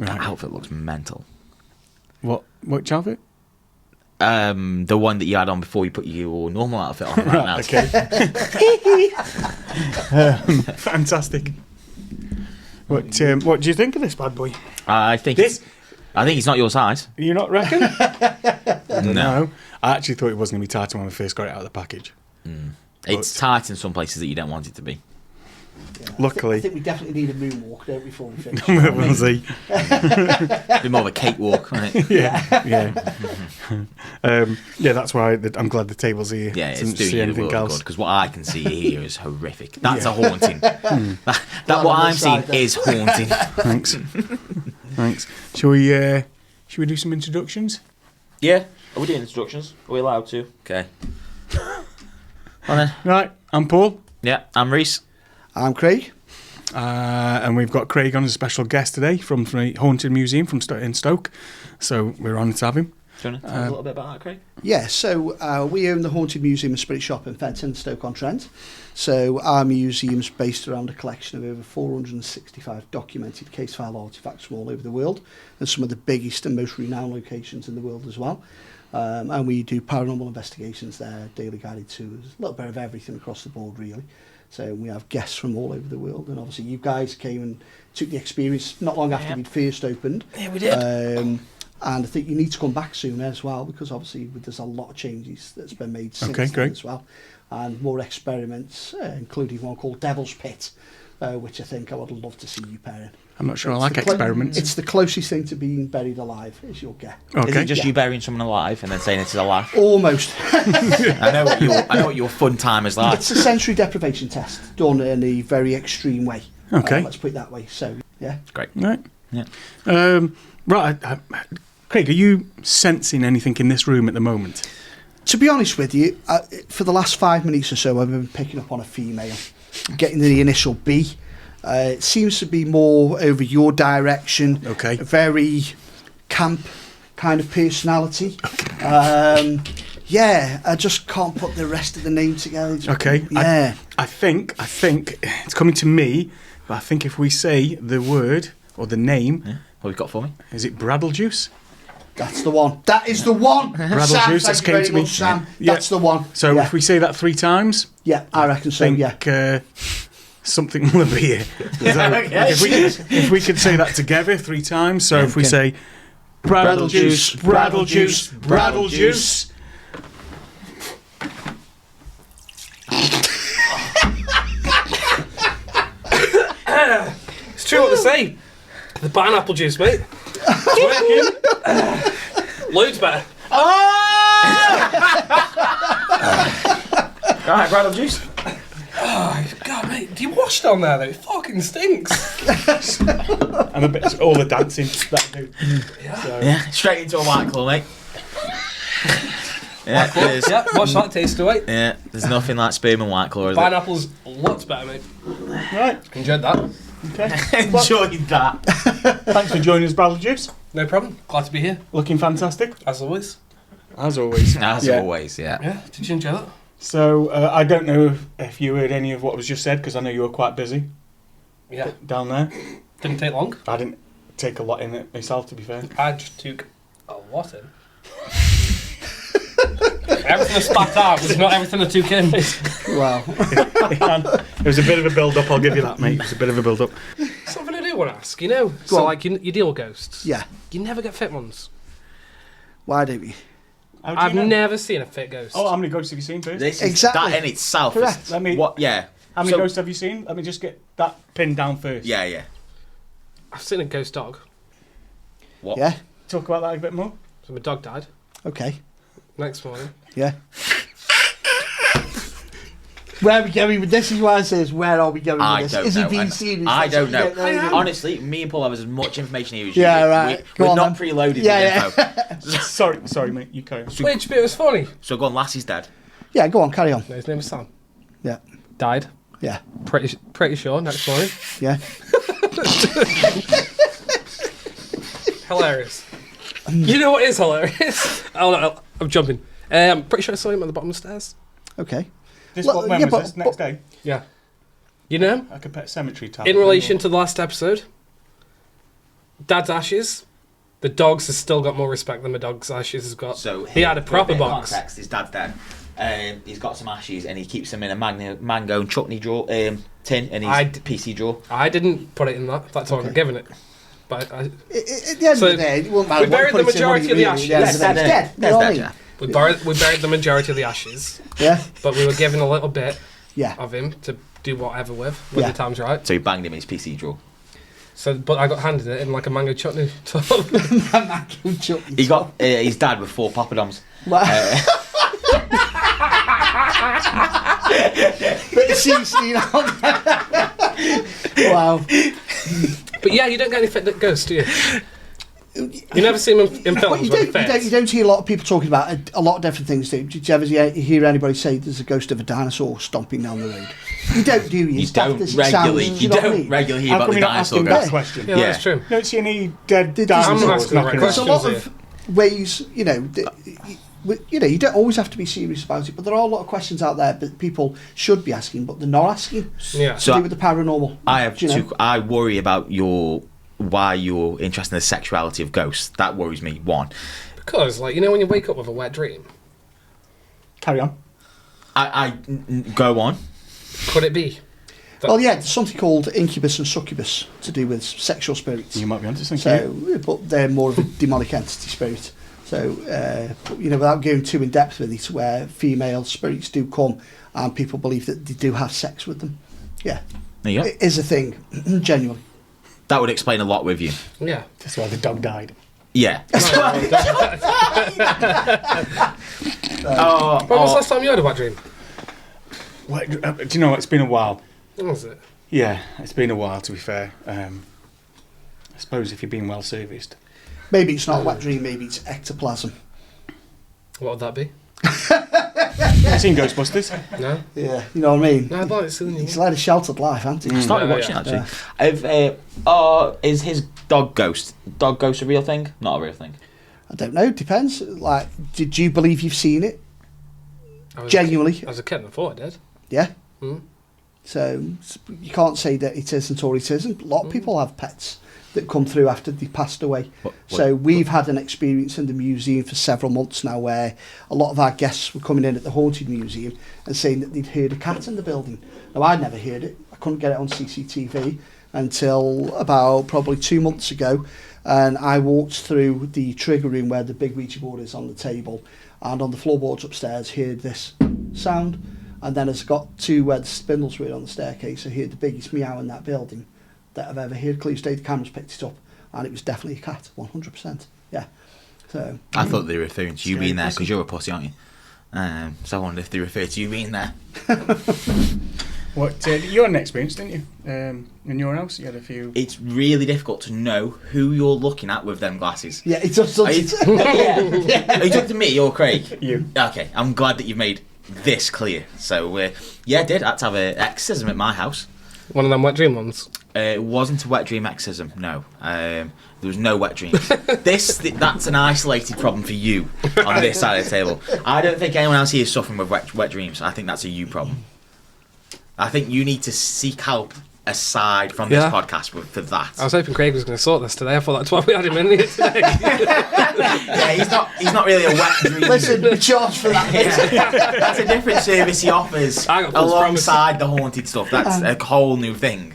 That outfit looks mental. Which outfit? The one that you had on before you put your normal outfit on right now. Okay. Fantastic. What do you think of this bad boy? I think it's not your size. You not reckon? No. I actually thought it wasn't going to be tight when we first got it out of the package. It's tight in some places that you don't want it to be. Yeah, Luckily. I think we definitely need a moonwalk, don't we, before we finish? We'll see. Be more of a cakewalk, right? Yeah. That's why I'm glad the table's here. Yeah, it's Didn't doing see you anything good else. because what I can see here is horrific. That's a haunting. That what I'm seeing is haunting. Thanks. Shall we do some introductions? Yeah. Are we doing introductions? Are we allowed to? Okay. On then. Right. I'm Paul. Yeah, I'm Reese. I'm Craig. And we've got Craig on as a special guest today from the Haunted Museum in Stoke. So we're honoured to have him. Do you want to tell us a little bit about that, Craig? Yeah, so we own the Haunted Museum and Spirit Shop in Fenton, Stoke-on-Trent. So our museum's based around a collection of over 465 documented case file artefacts from all over the world, and some of the biggest and most renowned locations in the world as well. And we do paranormal investigations there, daily guided tours, a little bit of everything across the board really. So we have guests from all over the world, and obviously you guys came and took the experience not long after we'd first opened. Yeah, we did. And I think you need to come back soon as well, because obviously there's a lot of changes that's been made since then as well, and more experiments, including one called Devil's Pit, which I think I would love to see you pair in. I'm not sure I like experiments. It's the closest thing to being buried alive, is you'll get. Okay. Is it just you burying someone alive and then saying it's alive? Almost. I know what your fun time is like. It's a sensory deprivation test done in a very extreme way. Okay. Let's put it that way. So, yeah. Great. Right. Yeah. Right. Craig, are you sensing anything in this room at the moment? To be honest with you, for the last 5 minutes or so, I've been picking up on a female, getting the initial B. It seems to be more over your direction. Okay. A very camp kind of personality. Yeah, I just can't put the rest of the name together. Okay. Yeah. I think it's coming to me, but I think if we say the word or the name, Yeah. What have you got for me? is it Bradlejuice? That's the one. That is the one. Bradlejuice, Sam, that thank you came very to me. much, Sam. Yeah. That's the one. So yeah. if we say that 3 times, Yeah, I reckon so, think yeah. something will be here. So if we could say that together 3 times, so if we say Bradlejuice, Bradlejuice, Bradlejuice. It's true what they say. The pineapple juice, mate. Loads better. Alright, Bradlejuice. Oh, God, mate. Do you wash down there, though? It fucking stinks. And a bit all the dancing that I do. So. Yeah, straight into a White Claw, mate. Yeah, there's, Yeah, watch that taste away. yeah, there's nothing like sperm and White Claw, is Pineapple's lots better, mate. Right. Enjoyed that. Okay. there? Enjoyed that. Thanks for joining us, Bradlejuice. No problem. Glad to be here, Looking fantastic as always. as always. As Yeah. always, yeah. Yeah, did you enjoy that? So I don't know if you heard any of what was just said, because I know you were quite busy Yeah. down there. Didn't take long. I didn't take a lot in it myself, to be fair. I just took a lot in. Everything I spat out was not everything I took in. Wow. It was a bit of a build-up, I'll give you that, mate. It was a bit of a build-up. Something I do want to ask, you know? Go So, on. like, you deal with ghosts. Yeah. You never get fit ones. Why don't we? How do I've you know? never seen a fit ghost. Oh, how many ghosts have you seen first? This is, Exactly. that in itself Correct. is... Let me- What, yeah. How many So- ghosts have you seen? Let me just get that pinned down first. Yeah, yeah. I've seen a ghost dog. What? Yeah. Talk about that a bit more. So my dog died Okay. next morning. Yeah. Where are we going with this? Is why I says, where are we going with I this? don't Is know. he being and serious? I That's don't what know. you Honestly, me and Paul have as much information here as you. Yeah, do. right. Go We're on, not then. preloaded Yeah, with info. Sorry, mate. You carry on. Which bit was funny? So go on, Lassie's dead. Yeah, go on, carry on. No, his name was Sam. Yeah. Died. Yeah. Pretty sure next morning. Yeah. Hilarious. You know what is hilarious? Oh no, I'm jumping. I'm pretty sure I saw him at the bottom of the stairs. Okay. This Well, what, when yeah, was but- this? Next day? Yeah. You know, Like a pet cemetery type. in relation to the last episode, Dad's ashes. The dogs has still got more respect than my dog's ashes has got. So he had a proper bit of box. Context, his dad's dead. He's got some ashes and he keeps them in a mango and chutney drawer, tin in his PC drawer. I didn't put it in that. That's why I'm giving it. But At the end of the day, it won't matter. We buried the majority of the ashes. It's dead. You know what I mean? we buried the majority of the ashes. Yeah. But we were given a little bit Yeah. of him to do whatever with when the time's right. So he banged him in his PC drawer. So, but I got handed it in like a mango chutney tub. Mango chutney. He got his dad with 4 poppadoms. Bit of seasoning on there. Wow. But yeah, you don't get any ghosts, do you? You never see them in films. But you don't hear a lot of people talking about a lot of different things. Did you ever hear anybody say there's a ghost of a dinosaur stomping down the road? You don't, do you? You don't regularly. You don't regularly hear about the dinosaur that ghost. question? Yeah, that's true. You don't see any dead I'm dinosaurs asking the right knocking There's a around. lot of ways, you know, you don't always have to be serious about it, but there are a lot of questions out there that people should be asking, but they're not asking. Yeah. To do with the paranormal. I worry about why you're interested in the sexuality of ghosts. That worries me. One, Because, like, you know when you wake up with a wet dream? Carry on. I go on. Could it be? Well, yeah, there's something called incubus and succubus to do with sexual spirits. You might be onto something. But they're more of a demonic entity spirit. So, you know, without going too in depth with it, where female spirits do come and people believe that they do have sex with them. Yeah. There you go. It is a thing, genuinely. That would explain a lot with you. Yeah. That's why the dog died. Yeah. When was the last time you had a wet dream? What, do you know, it's been a while. When was it? Yeah, it's been a while, to be fair. I suppose if you're being well serviced. Maybe it's not a wet dream, maybe it's ectoplasm. What would that be? Have you seen Ghostbusters? No? Yeah, you know what I mean? No, I'd like to see them. He's led a sheltered life, hasn't he? I started Yeah, watching yeah. actually. Is his dog ghost a real thing? Not a real thing. I don't know, depends. Like, did you believe you've seen it? I was Genuinely? I was a kid and I thought I did. Yeah. Hmm. So you can't say that it isn't or it isn't. A lot of people have pets that come through after they passed away. So we've had an experience in the museum for several months now where a lot of our guests were coming in at the Haunted Museum and saying that they'd heard a cat in the building. Now, I'd never heard it. I couldn't get it on CCTV until about probably 2 months ago. And I walked through the trigger room where the big Ouija board is on the table, and on the floorboards upstairs heard this sound. And then as I got to where the spindles were on the staircase, I heard the biggest meow in that building that I've ever heard. Clear state, the cameras picked it up, and it was definitely a cat, 100%. Yeah. So I thought they were referring to you Scary being there pussy. because you're a pussy, aren't you? So I wondered if they referred to you being there. What you had an experience, didn't you? In your house, you had a few. It's really difficult to know who you're looking at with them glasses. yeah, it does. Are you, Are you talking to me or Craig? You. Okay, I'm glad that you've made this clear. So, yeah, I did. I had to have an exorcism at my house. One of them wet dream ones. It wasn't a wet dream exorcism, no. There was no wet dreams. That's an isolated problem for you on this side of the table. I don't think anyone else here is suffering with wet dreams. I think that's a you problem. I think you need to seek help aside from this podcast for that. I was hoping Craig was going to sort this today. I thought that's why we had him in here today. Yeah, he's not really a wet dream. Listen, we charge for that. Yeah. That's a different service he offers I got false alongside the haunted stuff. That's a whole new thing.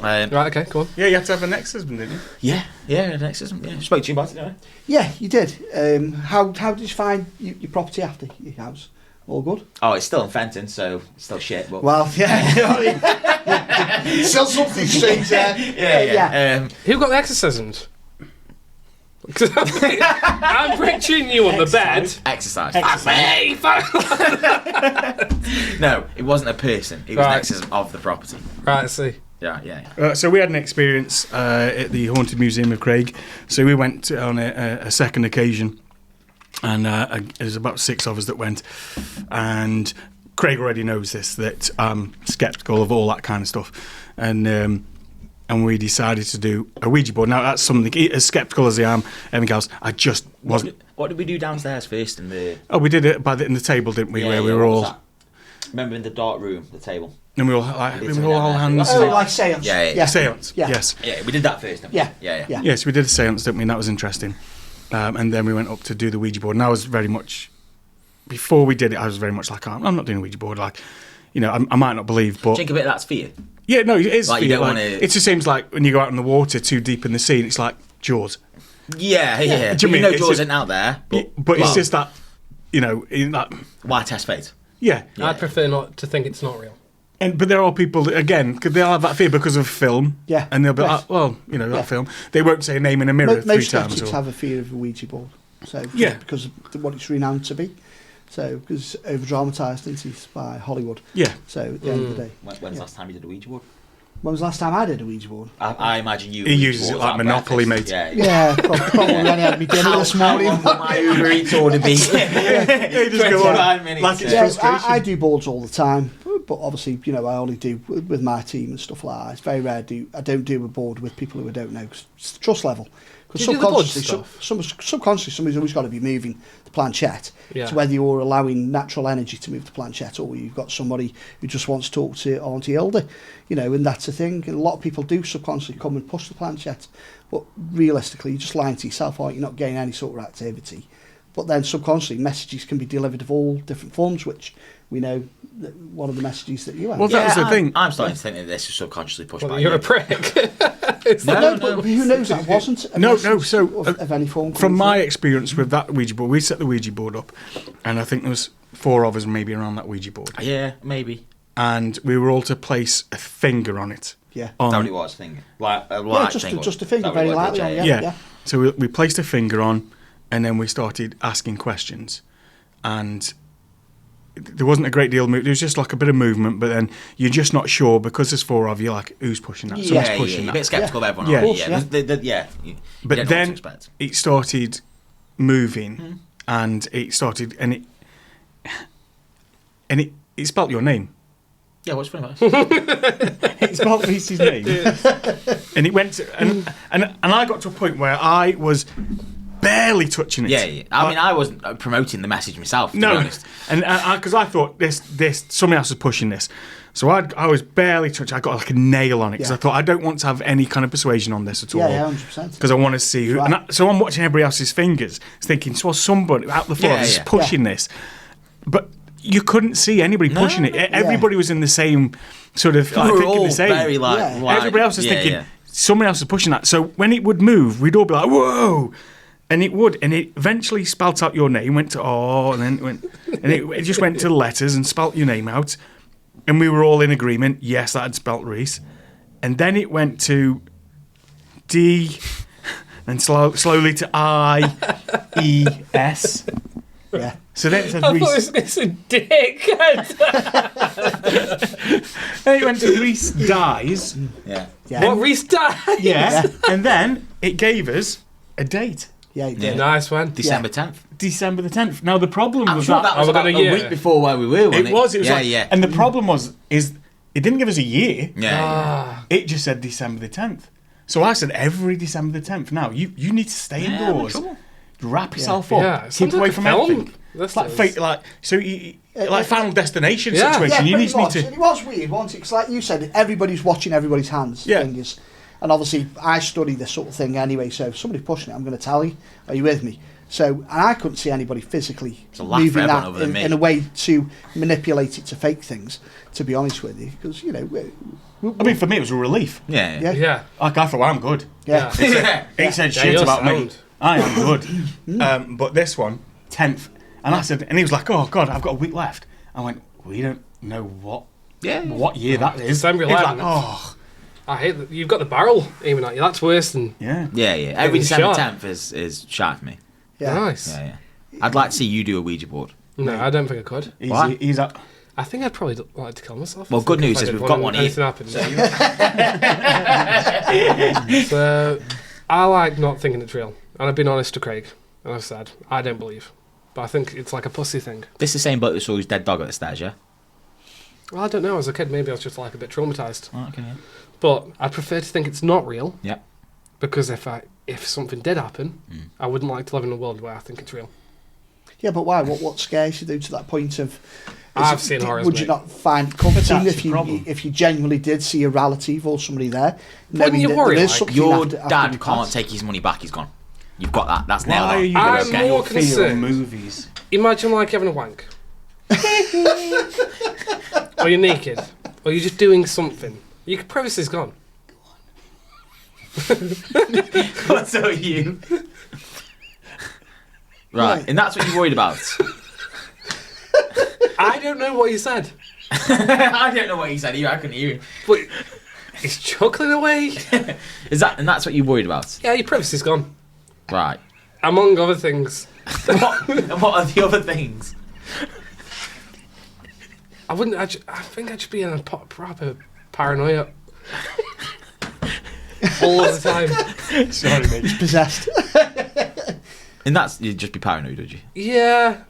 Right, okay, cool. Yeah, you had to have an exorcism, didn't you? Yeah, an exorcism. Yeah, spoke to you about it, didn't I? Yeah, you did. How did you find your property after your house? All good? Oh, it's still in Fenton, so it's still shit. But Well, yeah. Still something strange there. yeah. Who got the exorcisms? I'm picturing you on the bed. Exercise. Hey, No, it wasn't a person. It was an Right. exorcism of the property. Right, I see. Yeah. So we had an experience at the Haunted Museum of Craig. So we went on a second occasion, and there's about 6 of us that went. And Craig already knows this, that I'm sceptical of all that kind of stuff, and we decided to do a Ouija board. Now that's something as sceptical as I am. Everything else, I just wasn't. What did we do downstairs first in the? Oh, we did it in the table, didn't we? Yeah, where we yeah, were what was all. that? Remember in the dark room, the table. And we were all hands. Oh, like seance. Yeah. Seance. Yeah. Yes. Yeah, we did that first, didn't we? Yeah. Yes, we did a seance, didn't we? And that was interesting. And then we went up to do the Ouija board. And I was very much, before we did it, I was very much like, I'm not doing a Ouija board. Like, you know, I might not believe, but... Think of it, that's fear. Yeah, no, it is Like, fear. you don't Like, want to... It's the same as like when you go out in the water too deep in the sea, and it's like Jaws. Yeah. Do you But mean know it's Jaws just- isn't out there. But it's just that, you know, like... Why test fate? Yeah. I'd prefer not to think it's not real. But there are people, that, again, they'll have that fear because of film. Yeah. And they'll be Yes. like, well, you know, that film. They won't say a name in a mirror three Most times. skeptics Or, have a fear of a Ouija board. So Yeah. because of what it's renowned to be. So because over dramatised, isn't it, by Hollywood. yeah. So at the end of the day. When's the last time you did a Ouija board? When was the last time I did a Ouija board? I imagine you... He uses it like Monopoly, mate. Yeah. Yeah, probably when I had me dinner this morning. How long will my Uber Eats order be? They just go on 25 minutes. like it's Yeah, frustration. I do boards all the time, but obviously, you know, I only do with my team and stuff like that. It's very rare I don't do a board with people who I don't know, 'cause it's the trust level. Because Do you do the board subconsciously, somebody's always got to be moving the planchette. Yeah. So whether you're allowing natural energy to move the planchette or you've got somebody who just wants to talk to Auntie Hilda, you know, and that's the thing. And a lot of people do subconsciously come and push the planchette, but realistically, you're just lying to yourself, aren't you? You're not getting any sort of activity. But then subconsciously, messages can be delivered of all different forms, which we know that one of the messages that you have. Well, that was the thing. I'm starting to think that this is subconsciously pushed by You're you. a prick. No, but who knows that wasn't a No, message so, of any form. From coming my through. experience with that Ouija board, we set the Ouija board up, and I think there was 4 of us maybe around that Ouija board, Yeah, maybe. and we were all to place a finger on it. Yeah. On, That's what it was, thing. Like a Yeah, light just thing. a finger, That very was lightly legit, on, yeah. So we placed a finger on, and then we started asking questions, and there wasn't a great deal of movement. There was just like a bit of movement, but then you're just not sure because there's 4 of you. Like, who's pushing that? Someone's Yeah, pushing you're a that. bit sceptical of everyone. Yeah. aren't you? Of course, Yeah. You But don't know what to then expect. it started moving, and it started, and it spelt your name. Yeah, what's funny about this? It spelled Reese's name, and it went to, and I got to a point where I was barely touching it. Yeah. I mean, I wasn't promoting the message myself, to be No, honest. and because I thought this somebody else was pushing this, so I was barely touching. I got like a nail on it because Yeah. I thought I don't want to have any kind of persuasion on this at all. Yeah, 100%. Because I want to see who. Right. And so I'm watching everybody else's fingers, something, so somebody out the floor Yeah, is yeah. pushing this, but you couldn't see anybody pushing it. Everybody was in the same sort of. We were thinking all the same. very like... Yeah. like- Everybody else was yeah, thinking yeah. someone else is pushing that. So when it would move, we'd all be like, "Whoa!" And it would, and it eventually spelt out your name. Went to "oh," and then it went, and it just went to the letters and spelt your name out. And we were all in agreement. Yes, that had spelt Reese. And then it went to D, and slowly to I-E-S. Yeah. So then it said I thought Reese. it was a dick. Then it went to Reese dies. Yeah. Yeah. What, Reese died? Yeah. And then it gave us a date. Yeah, he did. Nice one. December 10th. December the 10th. Now the problem I'm was sure that was we've got about a a year. week before where we were, wasn't it? it was yeah, like, yeah. and the problem is it didn't give us a year. Yeah, It just said December the 10th. So I said every December the 10th. Now you need to stay Yeah, indoors, no trouble. wrap yourself Yeah, up, it keep sounds away like a from film. everything. This It's like is- fate, like so like Final Destination Yeah. situation. Yeah, You pretty just need much. to. And it was weird, wasn't it? Because like you said, everybody's watching everybody's hands, Yeah. fingers. And obviously, I study this sort of thing anyway, so if somebody's pushing it, I'm going to tell you, are you with me? So, and I couldn't see anybody physically a laugh for moving everyone that other than me. in a way to manipulate it to fake things, to be honest with you. Because, you know, I mean, for me, it was a relief. Yeah. Yeah. Yeah. Like I thought, I'm good. yeah. Yeah. He said Yeah, shit you're about me. sound. I am good. But this one, 10th, and I said, and he was like, "Oh God, I've got a week left." I went, "We don't know what year that is." December He was like, 11th. "Oh, I hate that. You've got the barrel aiming at you. That's worse than... yeah." Yeah. Every Getting December shot. 10th is shy for me. Yeah. Nice. Yeah. I'd like to see you do a Ouija board. No, I don't think I could. Why? He's at. I think I'd probably like to kill myself. Well, I good think news if I is did we've got one and here. anything happened. So, I like not thinking it's real. And I've been honest to Craig. And I've said, I don't believe. But I think it's like a pussy thing. This is the same bloke that saw his dead dog at the stairs, yeah? Well, I don't know. As a kid, maybe I was just like a bit traumatised. Oh, okay. But I'd prefer to think it's not real. Yeah. Because if something did happen, I wouldn't like to live in a world where I think it's real. Yeah, but why? What scares you though to that point of I've seen horrors. Would you mate. not find it comforting That's the problem. if you genuinely did see a relative or somebody there? Wouldn't knowing you that worry, there is like, something Your after dad you can't pass? take his money back. He's gone. You've got that. That's nailed Why are on. you I'm basing more your fear concerned. on movies? Imagine like having a wank. Or you're naked. Or you're just doing something. Your privacy's gone. What's up, you? Right, and that's what you're worried about. I don't know what you said. I don't know what he said. I couldn't hear him. But he's chuckling away. And that's what you're worried about. Yeah, your privacy's gone. Right. Among other things. And what are the other things? I think I'd just be in a proper paranoia. All the time. Sorry, mate. Possessed. And that's you'd just be paranoid, would you? Yeah.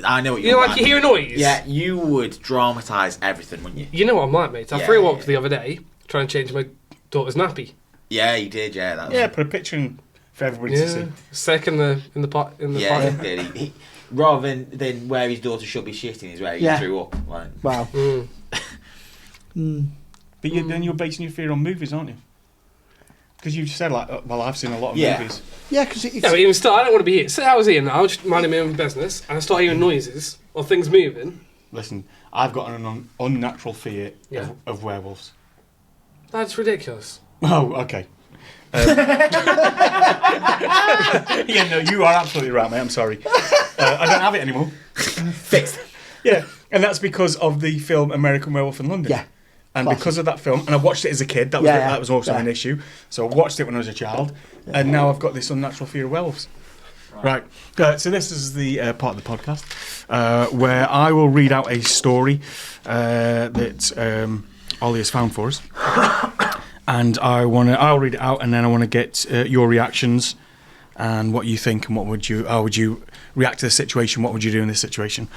I know what You you're know, like. like you hear a noise. Yeah, you would dramatise everything, wouldn't you? You know what I'm like, mate. I Yeah, threw up yeah. the other day trying to change my daughter's nappy. Yeah, you did. Yeah, that was Yeah, put a picture in for everybody to see. Yeah. Sick in the pot in the yeah, pot. he did. Rather than where his daughter should be shitting is where he Yeah. threw up. Like, Wow. But then you're basing your fear on movies, aren't you? Because you said, like, well, I've seen a lot of Yeah. movies. Yeah, because it's Yeah, but even still, I don't want to be here. Say I was here now, just minding my own business, and I start hearing noises or things moving. Listen, I've got an unnatural fear Yeah. of werewolves. That's ridiculous. Oh, okay. Yeah, no, you are absolutely right, mate. I'm sorry. I don't have it anymore. fixed. Yeah, and that's because of the film American Werewolf in London. Yeah. And Classic. because of that film, and I watched it as a kid, that was also an issue. So I watched it when I was a child, and now I've got this unnatural fear of werewolves. Right. So this is the part of the podcast where I will read out a story that Ollie has found for us, and I'll read it out, and then I want to get your reactions and what you think, and how would you react to the situation? What would you do in this situation?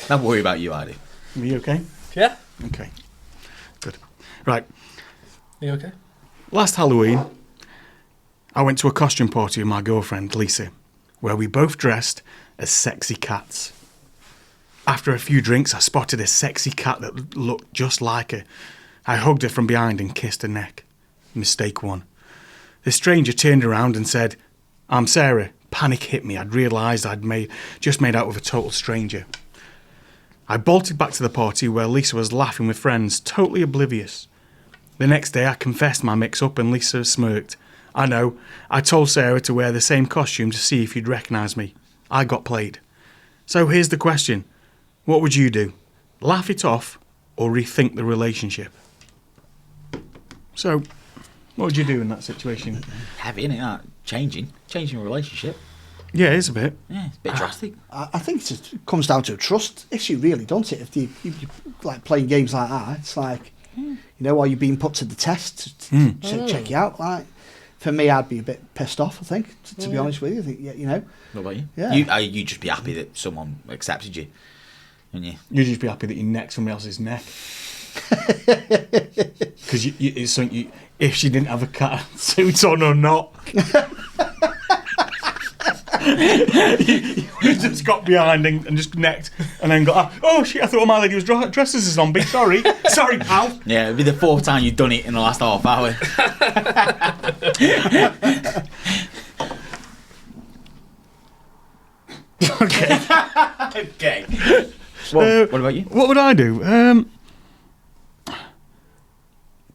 Don't worry about you, Adi. Are you okay? Yeah? Okay. Good. Right. You okay? Last Halloween, I went to a costume party with my girlfriend, Lisa, where we both dressed as sexy cats. After a few drinks, I spotted a sexy cat that looked just like her. I hugged her from behind and kissed her neck. Mistake one. The stranger turned around and said, "I'm Sarah." Panic hit me. I'd realised just made out with a total stranger. I bolted back to the party where Lisa was laughing with friends, totally oblivious. The next day I confessed my mix-up and Lisa smirked. I know, I told Sarah to wear the same costume to see if you'd recognise me. I got played. So here's the question. What would you do? Laugh it off or rethink the relationship? So, what would you do in that situation? Heavy, isn't it? That? Changing a relationship. Yeah, it is a bit. Yeah, it's a bit drastic. I think it comes down to a trust issue, really, don't it? If you like playing games like that, it's like, you know, are you being put to the test to check you out? Like, for me, I'd be a bit pissed off. I think, to be honest with you, I think, you know, What about you? Yeah. You'd just be happy that someone accepted you, wouldn't you? You'd just be happy that you necked somebody else's neck. Because it's something if she didn't have a cat suit on or not. You just got behind and just necked and then got, oh shit, I thought my lady was dressed as a zombie. Sorry, pal. Yeah, it'd be the fourth time you've done it in the last half hour. Okay. What about you? What would I do?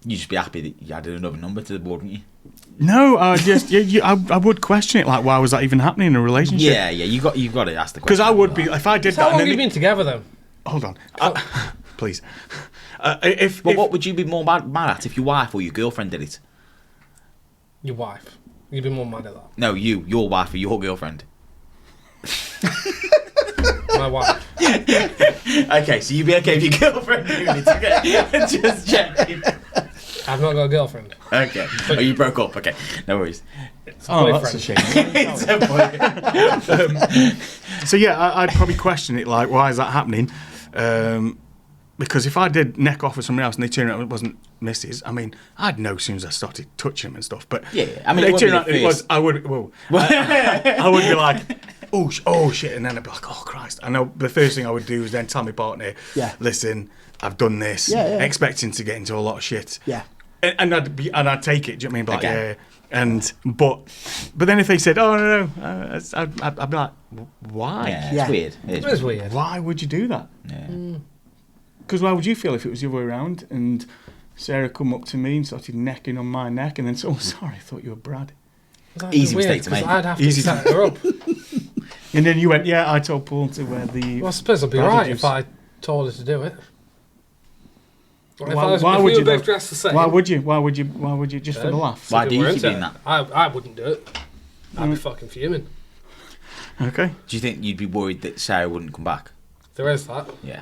You'd just be happy that you added another number to the board, wouldn't you? No, I just I would question it. Like, why was that even happening in a relationship? Yeah, you've got to ask the question. Because I would be if I did So that. how long and have you then been together, though? hold on, please. If what would you be more mad at if your wife or your girlfriend did it? Your wife. You'd be more mad at that. No, your wife or your girlfriend. My wife. Okay, so you'd be okay if your girlfriend doing it, okay? Just checking. I've not got a girlfriend. Okay. Oh, you broke up. Okay, no worries. It's a oh, boyfriend. that's a shame. It's a boy. So yeah, I'd probably question it. Like, why is that happening? Because if I did neck off with someone else and they turned out it wasn't Mrs., I mean, I'd know as soon as I started touching them and stuff. But Yeah, I mean, they it turned wouldn't out be the it was. first. I would. Well, I would be like, oh shit, and then I'd be like, oh Christ. I know the first thing I would do is then tell my partner, Yeah. listen, I've done this, Yeah. expecting to get into a lot of shit. Yeah. And I'd take it. Do you know what I mean? Like, Again. But then if they said, oh no, I'd be like, why? Yeah, Yeah. it's weird. It is weird. Why would you do that? Yeah. Because why would you feel if it was the other way around and Sarah come up to me and started necking on my neck and then said, oh, sorry, I thought you were Brad. That'd Easy be weird, mistake to make. 'cause I'd have to Easy set her up. And then you went, yeah, I told Paul to wear the... Well, I suppose I'd be Bradlejuice. right if I told her to do it. Like, Why- if why we would were you both though? dressed the same. Why would you? Just for the laugh? Why do you weren't keep doing it? that? I wouldn't do it. I'd be fucking fuming. Okay. Do you think you'd be worried that Sarah wouldn't come back? There is that. Yeah.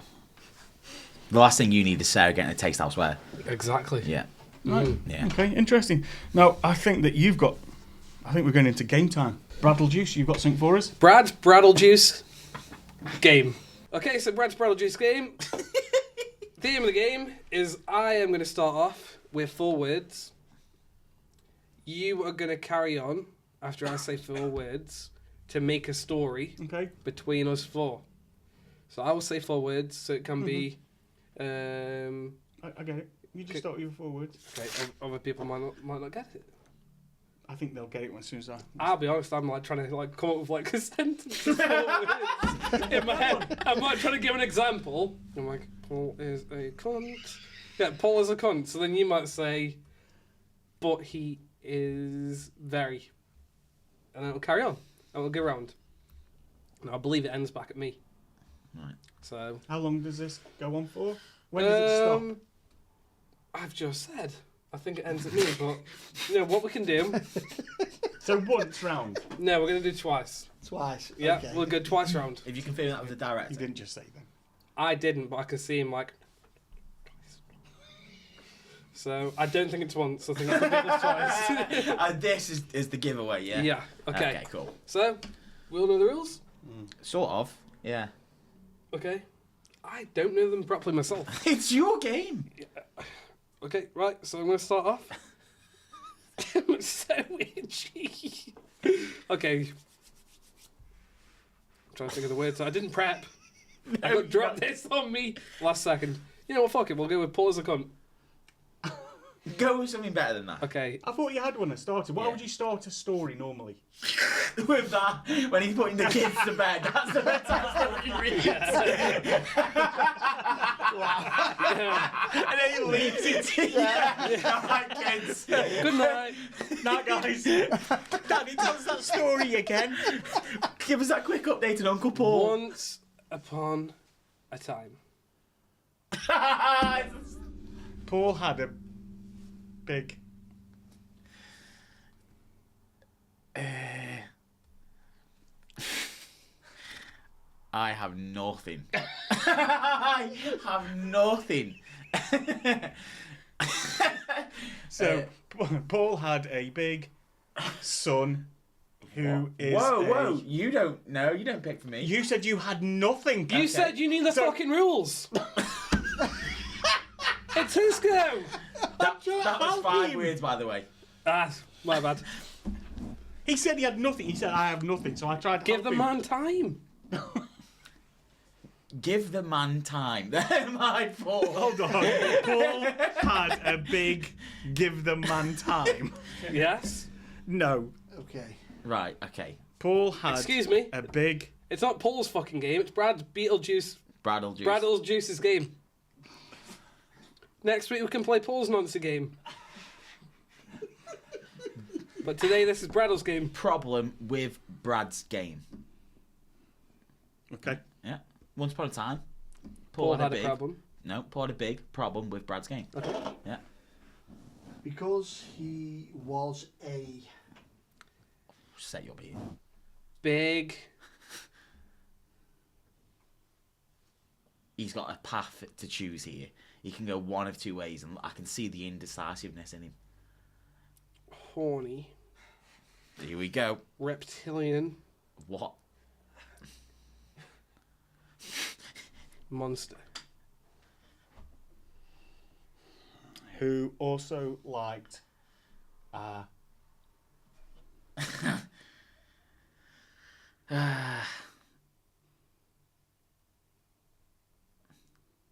The last thing you need is Sarah getting a taste elsewhere. Exactly. Yeah. Right. Yeah. Okay, interesting. Now, I think we're going into game time. Bradlejuice, you've got something for us? Bradlejuice game. Okay, so Brad's Bradlejuice game. Theme of the game is I am going to start off with 4 words. You are going to carry on after I say 4 words to make a story Okay. between us 4. So I will say 4 words, so it can be. I get it. You just start with your 4 words. Okay, other people might not get it. I think they'll get it as soon as I... I'll be honest, I'm like trying to like come up with like a sentence of 4 words in my head. I'm like trying to give an example. I'm like, Paul is a cunt. Yeah, Paul is a cunt. So then you might say, but he is very. And then it'll carry on. And we'll go round. And I believe it ends back at me. Right. So. How long does this go on for? When does it stop? I've just said. I think it ends at me, but you know what we can do. So once round. No, we're gonna do twice. Twice. Yeah, Okay. we'll go twice round. If you can figure that with the You director. didn't just say then. I didn't, but I can see him like twice. So I don't think it's once. I think it's twice. And this is the giveaway, yeah? Yeah. Okay. Okay, cool. So we all know the rules. Sort of, yeah. Okay. I don't know them properly myself. It's your game. Okay, right. So I'm going to start off. It's so itchy. Okay. I'm trying to think of the words. I didn't prep. I got dropped this on me last second. You know what? Fuck it. We'll go with Paul as a cunt. Go with something better than that. Okay. I thought you had one that started. Why Yeah. would you start a story normally? With that, when he's putting the kids to bed, that's the best story he reads. And then he leaves it to you. Alright, kids. Good night. Now, guys. Daddy, tell us that story again. Give us that quick update on Uncle Paul. Once upon a time. Paul had a big... I have nothing. I have nothing. So, Paul had a big son who is... Whoa! You don't know. You don't pick for me. You said you had nothing. You said you knew the fucking rules. It's his go. That was 5 words, by the way. Ah, my bad. He said he had nothing. He said, I have nothing. So I tried to Give help the him. man time. Give the man time. My fault. Hold on. Paul had a big give the man time. Yes. No. Okay. Right. Okay. Paul had Excuse me. a big... It's not Paul's fucking game. It's Brad's Beetlejuice. Bradlejuice. Bradlejuice's game. Next week we can play Paul's nonsense game. But today this is Bradle's game. Problem with Brad's game. Okay. Yeah. Once upon a time, Paul had a big problem. No, Paul had a big problem with Brad's game. Okay. Yeah. Because he was a... Set your beat. Big. He's got a path to choose here. He can go one of 2 ways, and I can see the indecisiveness in him. Horny. Here we go. Reptilian. What? Monster. who also liked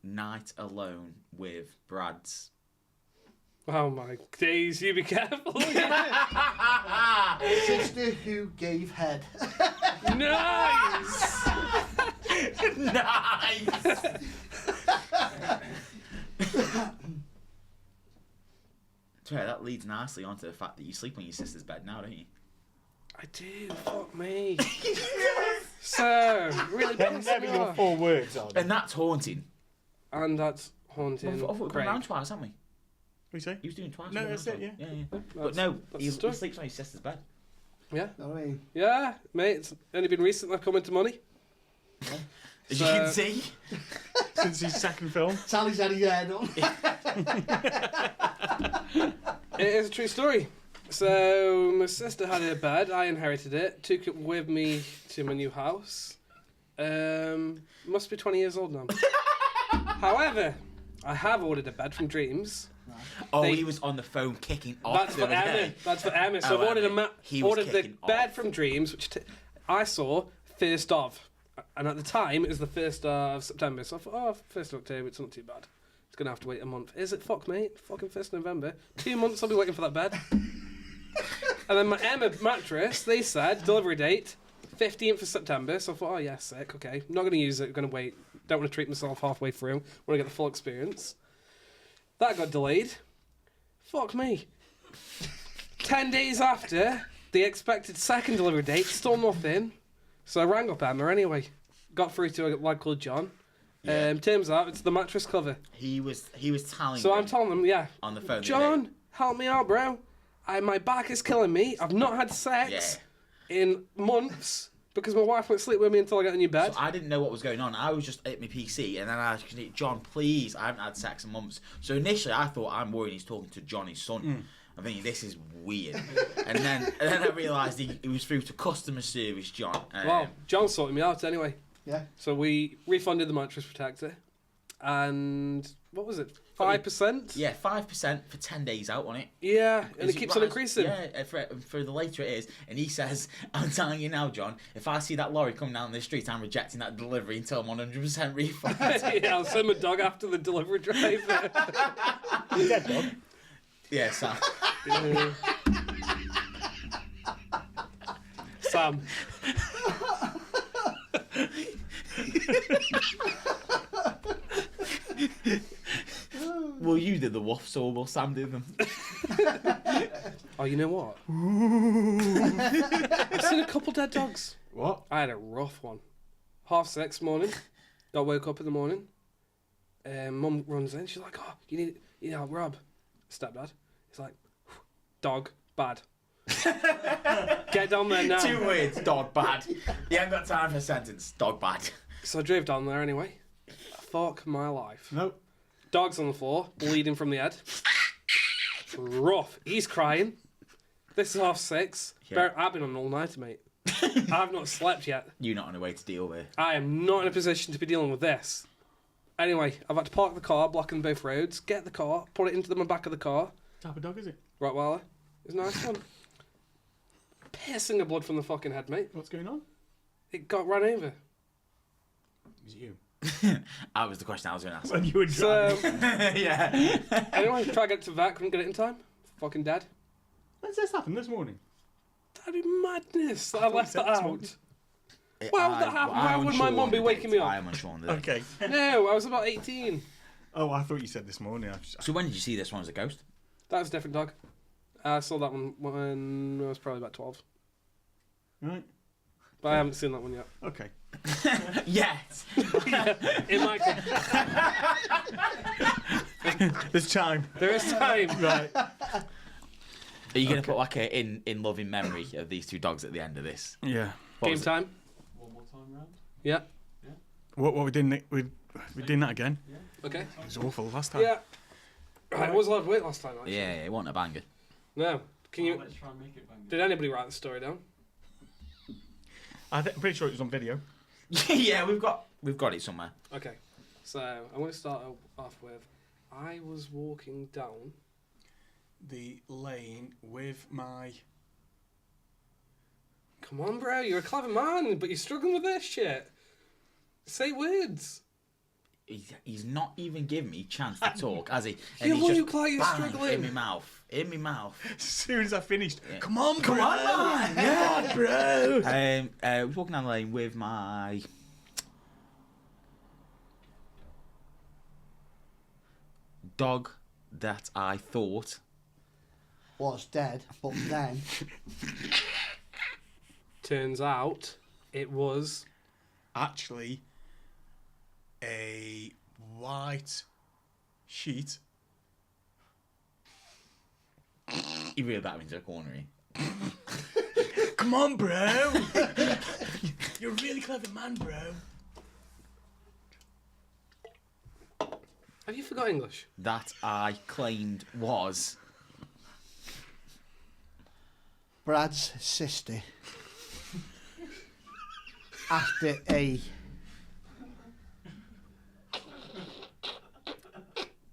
Night Alone with Brad's. Oh my days, you be careful. Sister who gave head. Nice! Nice! Sorry, that leads nicely onto the fact that you sleep on your sister's bed now, don't you? I do, fuck me. So, really They're pissed never me your off. 4 words, are they? And that's haunting. And that's haunting. I thought we've gone round twice, haven't we? What do you say? He was doing twice. No, we that's went it, round yeah. twice. But That's- no, that's he the story. sleeps on his sister's bed. Yeah. Know what I mean? Yeah, mate, it's only been recently I've come into money. As So- you can see. Since his second film. Sally's had his head on. It is a true story. So, my sister had her bed, I inherited it, took it with me to my new house. Must be 20 years old now. However, I have ordered a bed from Dreams. Oh, They- he was on the phone kicking off. That's the for other Emma. day. That's for Emma. So Oh, I've ordered Emma. He was ordered the kicking bed off. from Dreams, which I saw first of. And at the time, it was the 1st of September. So I thought, oh, 1st of October, it's not too bad. It's going to have to wait a month. Is it? Fuck, mate. Fucking 1st of November. 2 months I'll be waiting for that bed. And then my Emma mattress, they said, delivery date, 15th of September. So I thought, oh, yeah, sick, okay. I'm not going to use it, I'm going to wait. Don't want to treat myself halfway through. Want to get the full experience. That got delayed. Fuck me. 10 days after the expected second delivery date, still nothing. So I rang up Emma anyway. Got through to a lad called John. Yeah. Turns out it's the mattress cover. He was telling So I'm them telling them, yeah, on the phone. John, help me out, bro. My back is killing me. I've not had sex in months because my wife won't sleep with me until I get a new bed. So I didn't know what was going on. I was just at my PC, and then I was John, please, I haven't had sex in months. So initially, I thought, I'm worried he's talking to Johnny's son. I'm thinking, this is weird. and then I realised he was through to customer service, John. Well, John sorted me out anyway. Yeah. So we refunded the mattress protector. And what was it? 5%? Yeah, 5% for 10 days out on it. Yeah, and Is it keeps on increasing. Yeah, for the later it is. And he says, I'm telling you now, John, if I see that lorry come down the street, I'm rejecting that delivery until I'm 100% refund. Yeah, I'll send my dog after the delivery driver. You dead, dog? Yeah, Sam. Sam. Well, you did the waff, so will Sam do them. Oh, you know what? I've seen a couple dead dogs. What? I had a rough one. 6:30 morning. Got woke up in the morning. Mum runs in. She's like, "Oh, you need help, Rob." Stepdad. He's like, "Dog bad." Get down there now. 2 words, dog bad. You haven't got time for a sentence, dog bad. So I drove down there anyway. Fuck my life. No. Dog's on the floor, bleeding from the head. Rough. He's crying. This is 6:30. Yeah. I've been on all night, mate. I've not slept yet. You're not on a way to deal with it. I am not in a position to be dealing with this. Anyway, I've had to park the car, blocking both roads, get the car, put it into the back of the car. What type of dog is it? Rottweiler. It's a nice one. Pissing the blood from the fucking head, mate. What's going on? It got run over. Is it you? That was the question I was going to ask. When you were So, driving. Yeah. anyway, try to get to the vet, couldn't get it in time. Fucking dead. When's this happened? This morning? That'd be madness that I left said that this out. morning. Why would that happen? Why would my mum be waking me up? I am unsure on the date. Okay. No, I was about 18. Oh, I thought you said this morning. So when did you see this one as a ghost? That was a different dog. I saw that one when I was probably about 12. Right. But I haven't seen that one yet. Okay. Yes. It might come. There's time. There is time. Right. Are you going to put like a in loving memory of these two dogs at the end of this? Yeah. What Game was it? time. One more time round. Yeah. What we did? We did that again. Okay. It was awful last time. Yeah. Right, it was a lot of weight last time, actually. Yeah, it wasn't a banger. No. Can you... Let's try and make it bang. Did anybody write the story down? I'm pretty sure it was on video. Yeah, we've got it somewhere. Okay. So, I'm going to start off with I was walking down. The lane with my... Come on, bro, you're a clever man, but you're struggling with this shit. Say words. He's not even giving me a chance to talk, has he? You he's look like you're bang, struggling. in my mouth. As soon as I finished, Yeah. come on, Come bro. on, man. Yeah, bro. I was walking down the lane with my dog that I thought Was dead, but then Turns out it was. Actually, a white sheet. he really backed me into a corner. He. Come on, bro. You're a really clever man, bro. Have you forgot English? That I claimed was Brad's sister after a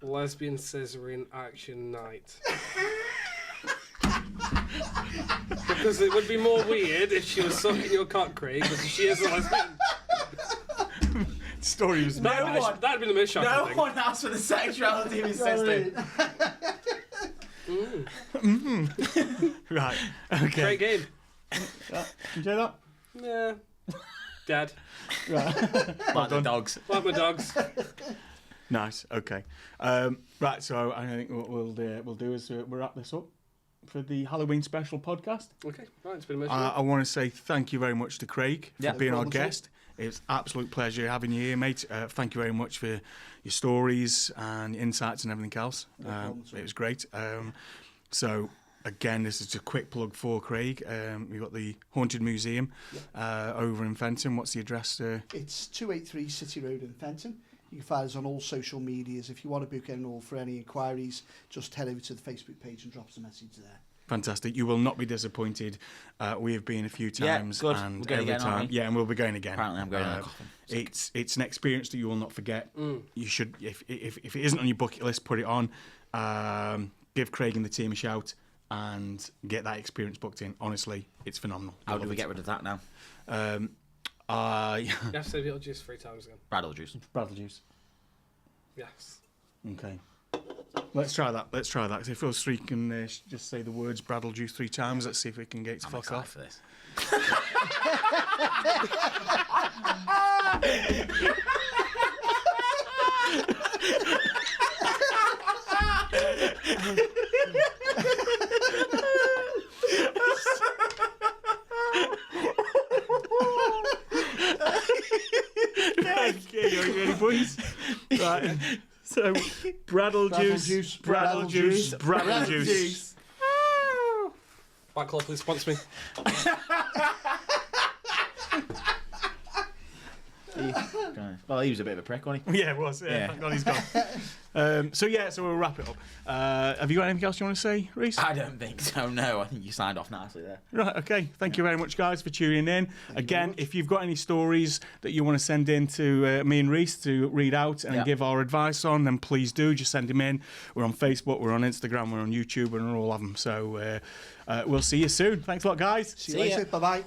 Lesbian scissoring action night. Because it would be more weird if she was sucking your cock, Craig, because she is a lesbian. Story was That'd be the most shocking no thing. one asked for the sexuality of his sister. right. Okay. Great game. Enjoy that. Yeah. Dad. Like the dogs. Like my dogs. Nice. Okay. Right. So I think what we'll do is we'll wrap this up for the Halloween special podcast. Okay, right, it's been emotional. I want to say thank you very much to Craig for Yeah. being No our problem at all. guest. It's absolute pleasure having you here, mate. Thank you very much for your stories and insights and everything else. problem at all. It was great. So again, this is a quick plug for Craig. We've got the Haunted Museum over in Fenton. What's the address? It's 283 City Road in Fenton. You can find us on all social medias. If you want to book in or for any inquiries, just head over to the Facebook page and drop us a message there. Fantastic. You will not be disappointed. We have been a few Yeah, times, good. and We're going every again, aren't time, we? yeah, and we'll be going again. Apparently I'm going in a coffin. It's an experience that you will not forget. You should, if it isn't on your bucket list, put it on. Give Craig and the team a shout and get that experience booked in. Honestly, it's phenomenal. How do we get rid of that now? You have to say Beetlejuice 3 times again. Bradlejuice. Bradlejuice. Yes. Okay. Let's try that. So if us three can just say the words Bradlejuice 3 times, let's see if we can get it to I'm fuck excited off. for this. Okay, are you ready, boys? Right. So, Bradlejuice. Back Club, please sponsor me. Well, he was a bit of a prick, wasn't he? Yeah, it was. Yeah, Yeah. thank God he's gone. So we'll wrap it up. Have you got anything else you want to say, Reese? I don't think so, no. I think you signed off nicely there. Right, okay. Thank you very much, guys, for tuning in. Again, if you've got any stories that you want to send in to me and Reese to read out and give our advice on, then please do. Just send them in. We're on Facebook, we're on Instagram, we're on YouTube, and we're all of them. So we'll see you soon. Thanks a lot, guys. See you See ya. later. Bye-bye.